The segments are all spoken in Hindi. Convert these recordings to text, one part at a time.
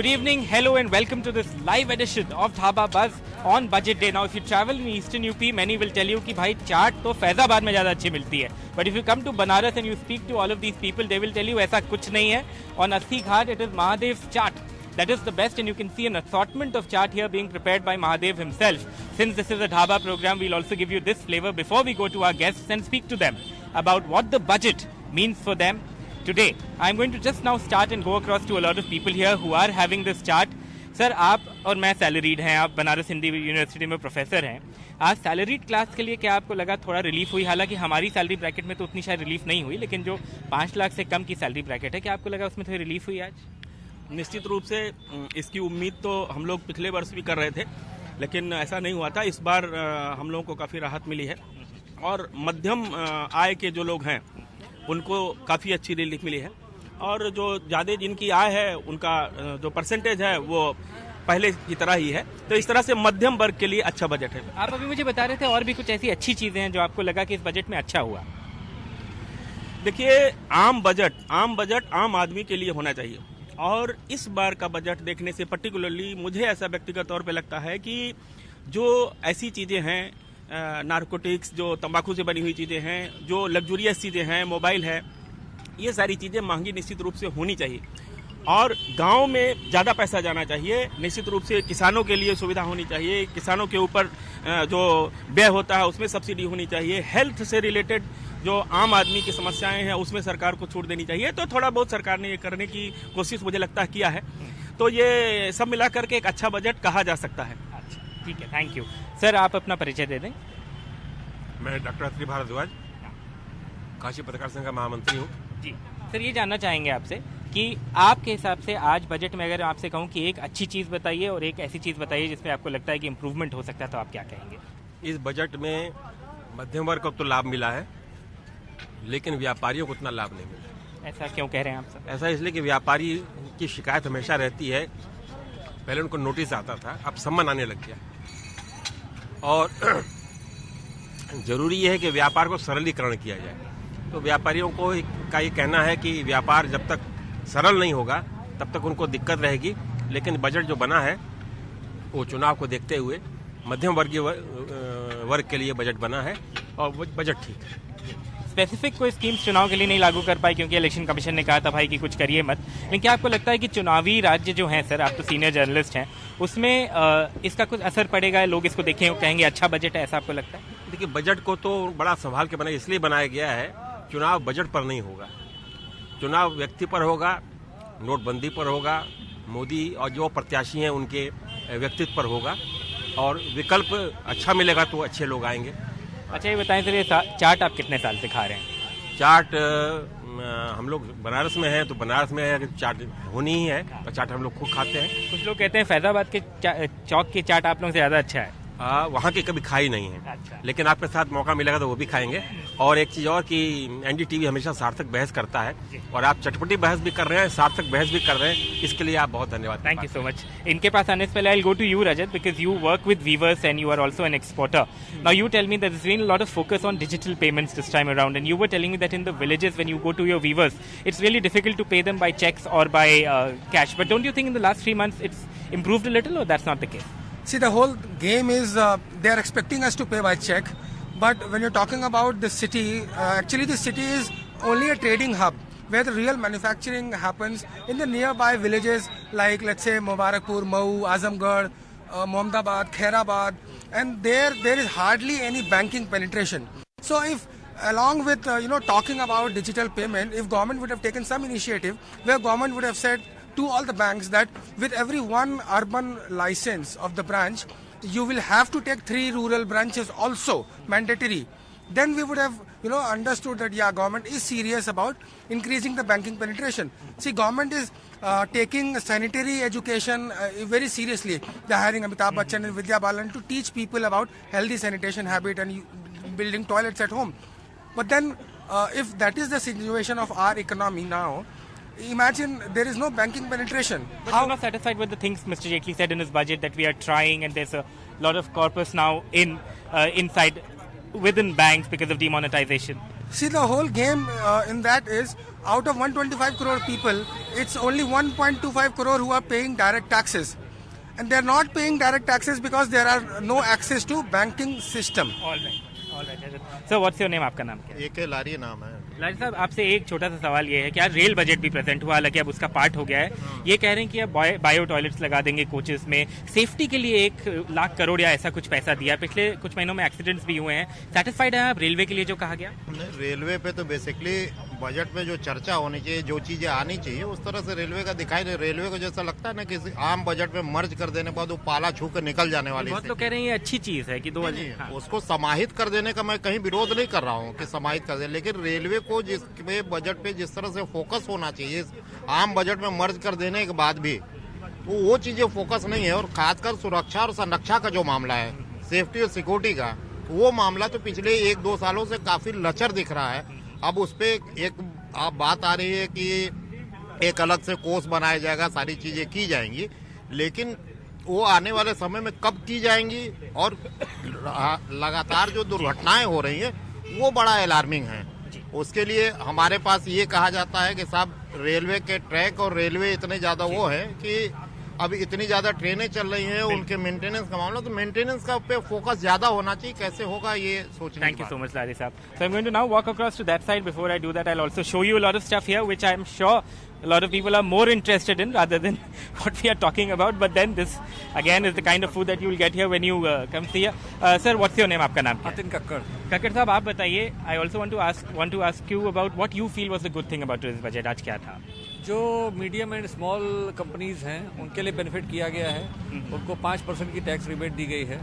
Good evening, hello and welcome to this live edition of Dhaba Buzz on Budget Day. Now if you travel in Eastern UP, many will tell you कि भाई चाट तो फैजाबाद में ज़्यादा अच्छी मिलती है. But if you come to Banaras and you speak to all of these people, they will tell you ऐसा कुछ नहीं है. On Assi Ghat, it is Mahadev's chaat. That is the best, and you can see an assortment of chaat here being prepared by Mahadev himself. Since this is a Dhaba program, we'll also give you this flavor before we go to our guests and speak to them about what the budget means for them today. I'm going to just now start and go across to a lot of people here who are having this chart. Sir आप और मैं सैलरीड हैं, आप बनारस हिंदी यूनिवर्सिटी में प्रोफेसर हैं. आज सैलरीड क्लास के लिए क्या आपको लगा थोड़ा रिलीफ हुई? हालांकि हमारी सैलरी ब्रैकेट में तो उतनी शायद रिलीफ नहीं हुई, लेकिन जो 5 लाख से कम की सैलरी ब्रैकेट है, क्या आपको लगा उसमें थोड़ी रिलीफ हुई आज? निश्चित रूप से इसकी उम्मीद तो हम लोग पिछले वर्ष भी कर रहे थे, लेकिन ऐसा नहीं हुआ था. इस बार हम लोगों को काफ़ी राहत मिली है और मध्यम आय के जो लोग हैं उनको काफ़ी अच्छी रिलीफ मिली है, और जो ज़्यादा जिनकी आय है उनका जो परसेंटेज है वो पहले की तरह ही है. तो इस तरह से मध्यम वर्ग के लिए अच्छा बजट है. आप अभी मुझे बता रहे थे और भी कुछ ऐसी अच्छी चीज़ें हैं जो आपको लगा कि इस बजट में अच्छा हुआ. देखिए, आम बजट आम आदमी के लिए होना चाहिए, और इस बार का बजट देखने से पर्टिकुलरली मुझे ऐसा व्यक्तिगत तौर पे लगता है कि जो ऐसी चीज़ें हैं, नारकोटिक्स, जो तंबाकू से बनी हुई चीज़ें हैं, जो लग्जूरियस चीज़ें हैं, मोबाइल है, ये सारी चीज़ें महंगी निश्चित रूप से होनी चाहिए, और गांव में ज़्यादा पैसा जाना चाहिए. निश्चित रूप से किसानों के लिए सुविधा होनी चाहिए, किसानों के ऊपर जो व्यय होता है उसमें सब्सिडी होनी चाहिए. हेल्थ से रिलेटेड जो आम आदमी की समस्याएं हैं उसमें सरकार को छूट देनी चाहिए. तो थोड़ा बहुत सरकार ने ये करने की कोशिश मुझे लगता है किया है. तो ये सब मिला करके एक अच्छा बजट कहा जा सकता है. ठीक है, थैंक यू. सर आप अपना परिचय दे दें. मैं डॉक्टर अत्रि भारद्वाज, काशी पत्रकार संघ का महामंत्री हूँ. जी सर, ये जानना चाहेंगे आपसे कि आपके हिसाब से आज बजट में अगर आपसे कहूँ कि एक अच्छी चीज़ बताइए और एक ऐसी चीज़ बताइए जिसमें आपको लगता है कि इम्प्रूवमेंट हो सकता है, तो आप क्या कहेंगे? इस बजट में मध्यम वर्ग को तो लाभ मिला है, लेकिन व्यापारियों को उतना लाभ नहीं मिला. ऐसा क्यों कह रहे हैं आप सर? ऐसा इसलिए कि व्यापारी की शिकायत हमेशा रहती है. पहले उनको नोटिस आता था, अब सम्मन आने लग गया, और जरूरी है कि व्यापार को सरलीकरण किया जाए. तो व्यापारियों को का ये कहना है कि व्यापार जब तक सरल नहीं होगा तब तक उनको दिक्कत रहेगी. लेकिन बजट जो बना है वो चुनाव को देखते हुए मध्यम वर्गीय वर्ग के लिए बजट बना है, और वो बजट ठीक है. स्पेसिफिक कोई स्कीम्स चुनाव के लिए नहीं लागू कर पाई क्योंकि इलेक्शन कमीशन ने कहा था भाई कि कुछ करिए मत, लेकिन क्या आपको लगता है कि चुनावी राज्य जो हैं, सर आप तो सीनियर जर्नलिस्ट हैं, उसमें इसका कुछ असर पड़ेगा? लोग इसको देखें कहेंगे अच्छा बजट है, ऐसा आपको लगता है? देखिए, बजट को तो बड़ा संभाल के बनाया, इसलिए बनाया गया है. चुनाव बजट पर नहीं होगा, चुनाव व्यक्ति पर होगा, नोटबंदी पर होगा, मोदी और जो प्रत्याशी हैं उनके व्यक्तित्व पर होगा, और विकल्प अच्छा मिलेगा तो अच्छे लोग आएंगे. अच्छा ये बताएं सर, ये चाट आप कितने साल से खा रहे हैं? चाट हम लोग बनारस में हैं, तो बनारस में है चाट होनी ही है, और चाट हम लोग खूब खाते हैं. कुछ लोग कहते हैं फैजाबाद के चौक की चाट आप लोगों से ज़्यादा अच्छा है. वहाँ की कभी खाई नहीं है. अच्छा. लेकिन आपके साथ मौका मिलेगा तो वो भी खाएंगे. और एक चीज़ और कि एनडीटीवी हमेशा सार्थक बहस करता है, और आप चटपटी बहस भी कर रहे हैं, सार्थक बहस भी कर रहे हैं, इसके लिए आप बहुत धन्यवाद. Thank you so much. इनके पास आने से पहले I will go to you Rajat, because you work with weavers and you are also an exporter. Now you tell me that there's been a lot of focus on digital payments this time around, and you were telling me that in the villages when you go to your weavers it's really difficult to pay them by checks or by cash. But don't you think in the last 3 months it's improved a little, or that's not the case? See, the whole game is they are expecting us to pay by check, but when you're talking about the city, actually the city is only a trading hub where the real manufacturing happens in the nearby villages like, let's say, Mubarakpur, Mau, Azamgarh, Mohammadabad, Khairabad, and there is hardly any banking penetration. So if along with talking about digital payment, if government would have taken some initiative where government would have said to all the banks that with every one urban license of the branch, you will have to take 3 rural branches also, mandatory, then we would have understood that yeah, government is serious about increasing the banking penetration. See, government is taking sanitary education very seriously. They are hiring Amitabh Bachchan and Vidya Balan to teach people about healthy sanitation habit and building toilets at home. But then if that is the situation of our economy now, imagine there is no banking penetration. But you're not satisfied with the things Mr. Jaitley said in his budget that we are trying, and there's a lot of corpus now inside within banks because of demonetization. See, the whole game in that is, out of 125 crore people, it's only 1.25 crore who are paying direct taxes. And they're not paying direct taxes because there are no access to banking system. All right. So what's your name? आपका नाम क्या है? AK लारी नाम है। लारी साहब, आपसे एक छोटा सा सवाल ये है कि आज रेल बजट भी प्रेजेंट हुआ, हालांकि अब उसका पार्ट हो गया है। ये कह रहे हैं कि अब बायो टॉयलेट्स लगा देंगे कोचेस में, सेफ्टी के लिए 1 लाख करोड़ या ऐसा कुछ पैसा दिया। पिछले कुछ महीनों में एक्सीडेंट्स भी हुए हैं। सेटिस्फाइड है आप रेलवे के लिए जो कहा गया? रेलवे पे तो बेसिकली बजट में जो चर्चा होनी चाहिए, जो चीजें आनी चाहिए, उस तरह से रेलवे का दिखाई नहीं। रेलवे को जैसा लगता है ना कि आम बजट में मर्ज कर देने के बाद वो पाला छू कर निकल जाने वाली। बहुत लोग कह रहे हैं ये अच्छी चीज है कि उसको समाहित कर देने का मैं कहीं विरोध नहीं कर रहा हूँ कि समाहित कर दे, लेकिन रेलवे को जिसमें बजट पे जिस तरह से फोकस होना चाहिए आम बजट में मर्ज कर देने के बाद भी, तो वो चीजें फोकस नहीं है। और खासकर सुरक्षा और संरक्षा का जो मामला है, सेफ्टी और सिक्योरिटी का, वो मामला तो पिछले 1-2 सालों से काफी लचर दिख रहा है। अब उस पे एक बात आ रही है कि एक अलग से कोर्स बनाया जाएगा, सारी चीजें की जाएंगी, लेकिन वो आने वाले समय में कब की जाएंगी और लगातार जो दुर्घटनाएं हो रही हैं वो बड़ा अलार्मिंग है। उसके लिए हमारे पास ये कहा जाता है कि साहब रेलवे के ट्रैक और रेलवे इतने ज्यादा वो है कि अभी इतनी ज्यादा ट्रेनें चल रही हैं, उनके मेंटेनेंस का मामला, तो मेंटेनेंस का पे फोकस ज्यादा होना चाहिए। कैसे होगा ये सोचने। Thank you so much, Lari Saab. So I'm going to now walk across to that side. Before I do that, I'll also show you a lot of stuff here, which I'm sure a lot of people are more interested in rather than what we are talking about. But then this, again, is the kind of food that you will get here when you come see here. Sir, what's your name? आपका नाम क्या है? Atin Kakkar. Kakkar साहब, आप बताइए. I also want to ask you about what you feel was the good thing about this budget. आज क्या था? जो मीडियम एंड स्मॉल कंपनीज हैं उनके लिए बेनिफिट किया गया है। उनको 5% की टैक्स रिबेट दी गई है।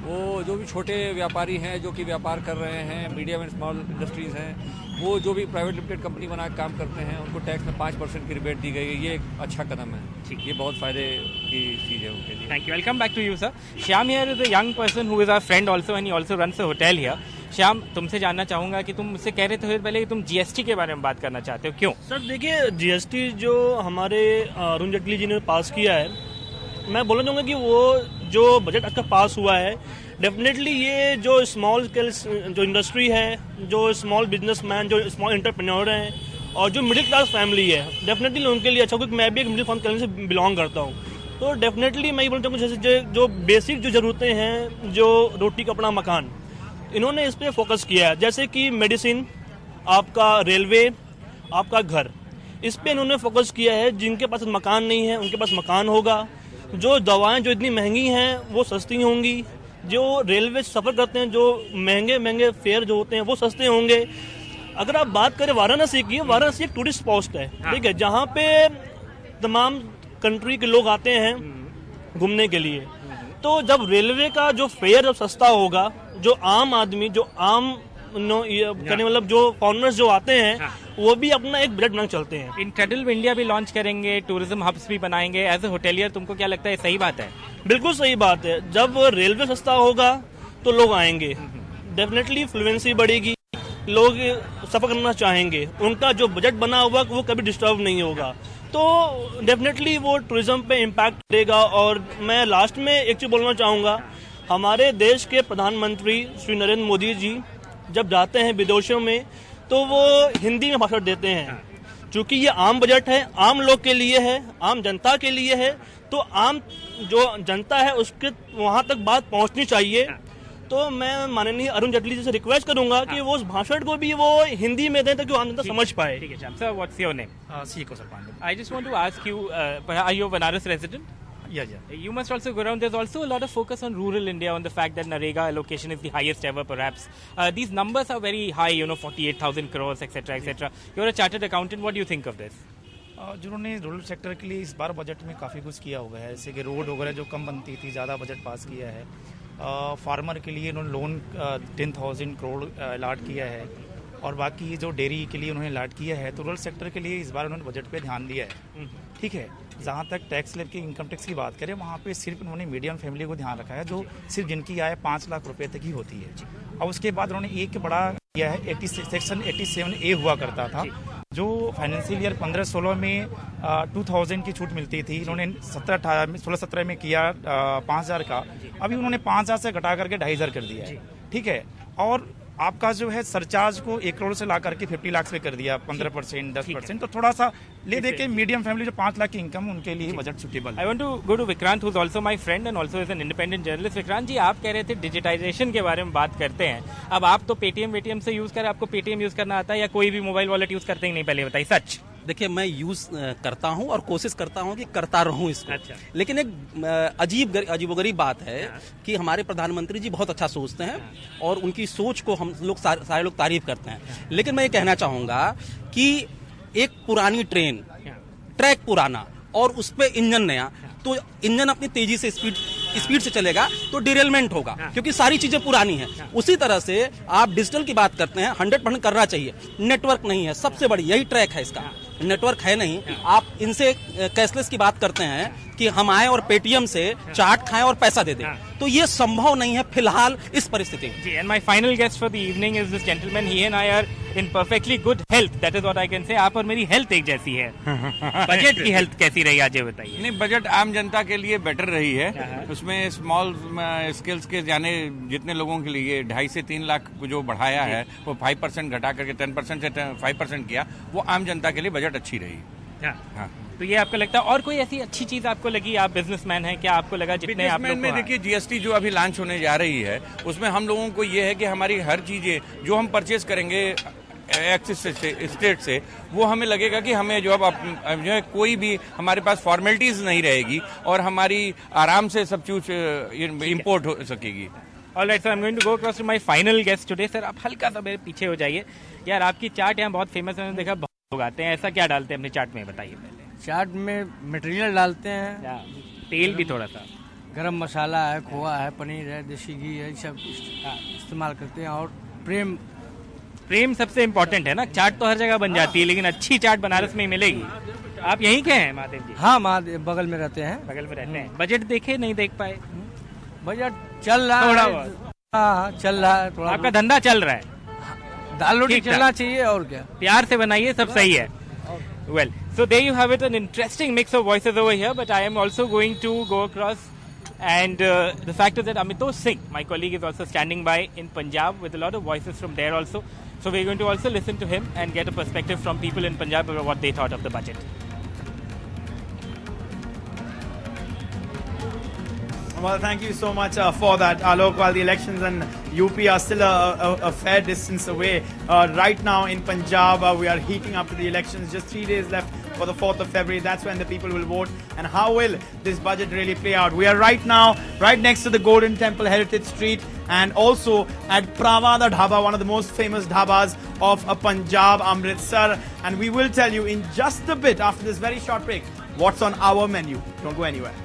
वो जो भी छोटे व्यापारी हैं जो कि व्यापार कर रहे हैं, मीडियम एंड स्मॉल इंडस्ट्रीज हैं, वो जो भी प्राइवेट लिमिटेड कंपनी बना के काम करते हैं, उनको टैक्स में 5% की रिबेट दी गई है। ये एक अच्छा कदम है। ठीक, ये बहुत फायदे की चीज़ है उनके लिए। Thank you. I'll come back to you, sir. Shyam here is a young person who is our friend also, and he also runs a hotel here. Shyam, तुमसे जानना चाहूंगा कि तुम मुझसे कह रहे थे पहले कि तुम जीएसटी के बारे में बात करना चाहते हो, क्यों? सर देखिए, जीएसटी जो हमारे अरुण जेटली जी ने पास किया है, मैं बोलना चाहूँगा कि वो जो बजट आज का पास हुआ है, डेफिनेटली ये जो स्मॉल स्केल जो इंडस्ट्री है, जो स्मॉल बिजनेसमैन, जो स्मॉल एंटरप्रेन्योर हैं और जो मिडिल क्लास फैमिली है, डेफिनेटली उनके लिए अच्छा, क्योंकि मैं भी एक मिडिल फैमिली से बिलोंग करता हूँ। तो डेफिनेटली मैं ये बोलना चाहूँगा जैसे जो बेसिक जो ज़रूरतें हैं, जो रोटी कपड़ा मकान, इन्होंने इस पर फोकस किया है। जैसे कि मेडिसिन, आपका रेलवे, आपका घर, इस पे इन्होंने फोकस किया है। जिनके पास मकान नहीं है उनके पास मकान होगा। जो दवाएं जो इतनी महंगी हैं वो सस्ती होंगी। जो रेलवे सफ़र करते हैं, जो महंगे फेयर जो होते हैं वो सस्ते होंगे। अगर आप बात करें वाराणसी की, वाराणसी एक टूरिस्ट स्पॉट है, ठीक है, जहाँ पे तमाम कंट्री के लोग आते हैं घूमने के लिए। तो जब रेलवे का जो फेयर जब सस्ता होगा, जो आम आदमी, जो आम कहने मतलब जो फॉरेनर्स जो आते हैं, वो भी अपना एक बजट बना चलते हैं। इनक्रेडिबल इंडिया भी लॉन्च करेंगे, टूरिज्म हब्स भी बनाएंगे। एज ए होटेलियर तुमको क्या लगता है, सही बात है? बिल्कुल सही बात है। जब रेलवे सस्ता होगा तो लोग आएंगे, डेफिनेटली फ्लुएंसी बढ़ेगी, लोग सफर करना चाहेंगे, उनका जो बजट बना हुआ वो कभी डिस्टर्ब नहीं होगा। तो डेफिनेटली वो टूरिज्म पे इम्पैक्ट करेगा। और मैं लास्ट में एक चीज़ बोलना चाहूँगा, हमारे देश के प्रधानमंत्री श्री नरेंद्र मोदी जी जब जाते हैं विदेशों में तो वो हिंदी में भाषण देते हैं। चूँकि ये आम बजट है, आम लोग के लिए है, आम जनता के लिए है, तो आम जो जनता है उसके वहाँ तक बात पहुँचनी चाहिए। तो मैं माननीय अरुण जेटली जी से रिक्वेस्ट करूंगा कि वो उस भाषण को भी वो हिंदी में दें ताकि आम जनता समझ पाए। ठीक है Shyam sir, what's your name? C Kaushal Pandey. I just want to ask you, are you a Banaras resident? Yeah. You must also go around. There's also a lot of focus on rural India, on the fact that Narega allocation is the highest ever, perhaps. These numbers are very high, 48,000 crores, etc., etc. You're a chartered accountant. What do you think of this? जिन्होंने रूरल सेक्टर के लिए इस बार बजट में काफ़ी कुछ किया हुआ है, जैसे कि रोड वगैरह जो कम बनती थी, ज़्यादा बजट पास किया है। फार्मर के लिए उन्होंने लोन 10,000 करोड़ अलाट किया है, और बाकी जो डेयरी के लिए उन्होंने अलाट किया है। तो रूरल सेक्टर के लिए इस बार उन्होंने बजट पे ध्यान दिया है। ठीक है, जहाँ तक टैक्स स्लैब की इनकम टैक्स की बात करें, वहाँ पे सिर्फ उन्होंने मीडियम फैमिली को ध्यान रखा है, जो सिर्फ जिनकी आय 5 लाख रुपए तक ही होती है। और उसके बाद उन्होंने एक बड़ा किया है, सेक्शन 87A हुआ करता था, जो फाइनेंशियल ईयर 15-16 में 2000 की छूट मिलती थी। इन्होंने 17-18 में 16-17 में किया 5000 का, अभी उन्होंने 5000 से घटा करके 2500 कर दिया है। ठीक है, और आपका जो है सरचार्ज को 1 करोड़ से ला करके 50 लाख पे कर दिया, 15%, 10%, तो थोड़ा सा ले दे के मीडियम फैमिली जो 5 लाख की इनकम, उनके लिए बजट सुटेबल है। I want to go to Vikrant, who's also my friend and also is an independent journalist. Vikrant ji, आप कह रहे थे डिजिटाइजेशन के बारे में बात करते हैं। अब आप तो पेटीएम से यूज करें, आपको पेटीएम यूज करना आता है या कोई भी मोबाइल वॉलेट यूज करते ही नहीं, पहले बताइए सच। देखिए, मैं यूज करता हूं और कोशिश करता हूं कि करता रहूं इसको। अच्छा। लेकिन एक अजीबोगरीब बात है कि हमारे प्रधानमंत्री जी बहुत अच्छा सोचते हैं और उनकी सोच को हम लोग सारे लोग तारीफ करते हैं। लेकिन मैं ये कहना चाहूंगा कि एक पुरानी ट्रेन, ट्रैक पुराना और उस पे इंजन नया, तो इंजन अपनी तेजी से स्पीड से चलेगा तो डिरेलमेंट होगा, क्योंकि सारी चीजें पुरानी हैं। उसी तरह से आप डिजिटल की बात करते हैं, 100% करना चाहिए। नेटवर्क नहीं है, सबसे बड़ी यही ट्रैक है इसका, नेटवर्क है नहीं। आप इनसे कैशलेस की बात करते हैं कि हम आए और पेटीएम से चाट खाएं और पैसा दे दें, तो ये संभव नहीं है फिलहाल इस परिस्थिति में। जी, and my final guest for the evening is this gentleman. He and I are in perfectly good health, that is what I can say. आप और मेरी हेल्थ एक जैसी है। बजट की हेल्थ कैसी रही आज ये बताइए। नहीं, बजट आम जनता के लिए बेटर रही है। उसमें स्मॉल स्केल्स के जाने जितने लोगों के लिए 2.5 से 3 लाख को जो बढ़ाया है, वो 5% घटा करके 10% से 5% किया, वो आम जनता के लिए बजट अच्छी रही। हाँ। तो ये आपको लगता है और कोई ऐसी अच्छी चीज आपको लगी? आप बिजनेसमैन हैं, क्या आपको लगा जितने आप लोग में देखिए, जीएसटी जो अभी लॉन्च होने जा रही है, उसमें हम लोगों को ये है कि हमारी हर चीजें जो हम परचेज करेंगे एक्सिस स्टेट से, वो हमें लगेगा कि हमें जो है कोई भी हमारे पास फॉर्मेलिटीज नहीं रहेगी और हमारी आराम से सब चीज इम्पोर्ट हो सकेगी। Alright sir, I am going to go across to my final guest today. Sir, आप हल्का सा मेरे पीछे हो जाइए। यार, आपकी चाट यहाँ बहुत फेमस है, मैंने देखा बहुत लोग आते हैं। ऐसा क्या डालते हैं अपनी चाट में, बताइए पहले। चाट में मटेरियल डालते हैं, तेल भी थोड़ा सा, गरम मसाला है, खोआ है, पनीर है, देसी घी है, सब इस्तेमाल करते हैं। और प्रेम सबसे इम्पोर्टेंट है ना। चाट तो हर जगह बन जाती है, लेकिन अच्छी चाट बनारस में ही मिलेगी। आप यहीं के हैं महादेव जी? हाँ, महादेव बगल में रहते हैं। बगल में रहते हैं। बजट देखे, नहीं देख पाए? बजट चल रहा थोड़ा है, बहुत। हाँ चल रहा है थोड़ा। आपका धंधा चल रहा है, दाल रोटी ठीक ठाक। चलना चाहिए, और क्या। प्यार से बनाइए, सब सही है। Well, so there you have it, an interesting mix of voices over here, but I am also going to go across, and the fact is that Amitosh Singh, my colleague, is also standing by in Punjab with a lot of voices from there also. So we're going to also listen to him and get a perspective from people in Punjab about what they thought of the budget. Well, thank you so much for that, Alok. While the elections in UP are still a fair distance away, right now in Punjab, we are heating up to the elections. Just 3 days left for the 4th of February. That's when the people will vote. And how will this budget really play out? We are right now right next to the Golden Temple Heritage Street and also at Pravada Dhaba, one of the most famous dhabas of Punjab, Amritsar. And we will tell you in just a bit after this very short break what's on our menu. Don't go anywhere.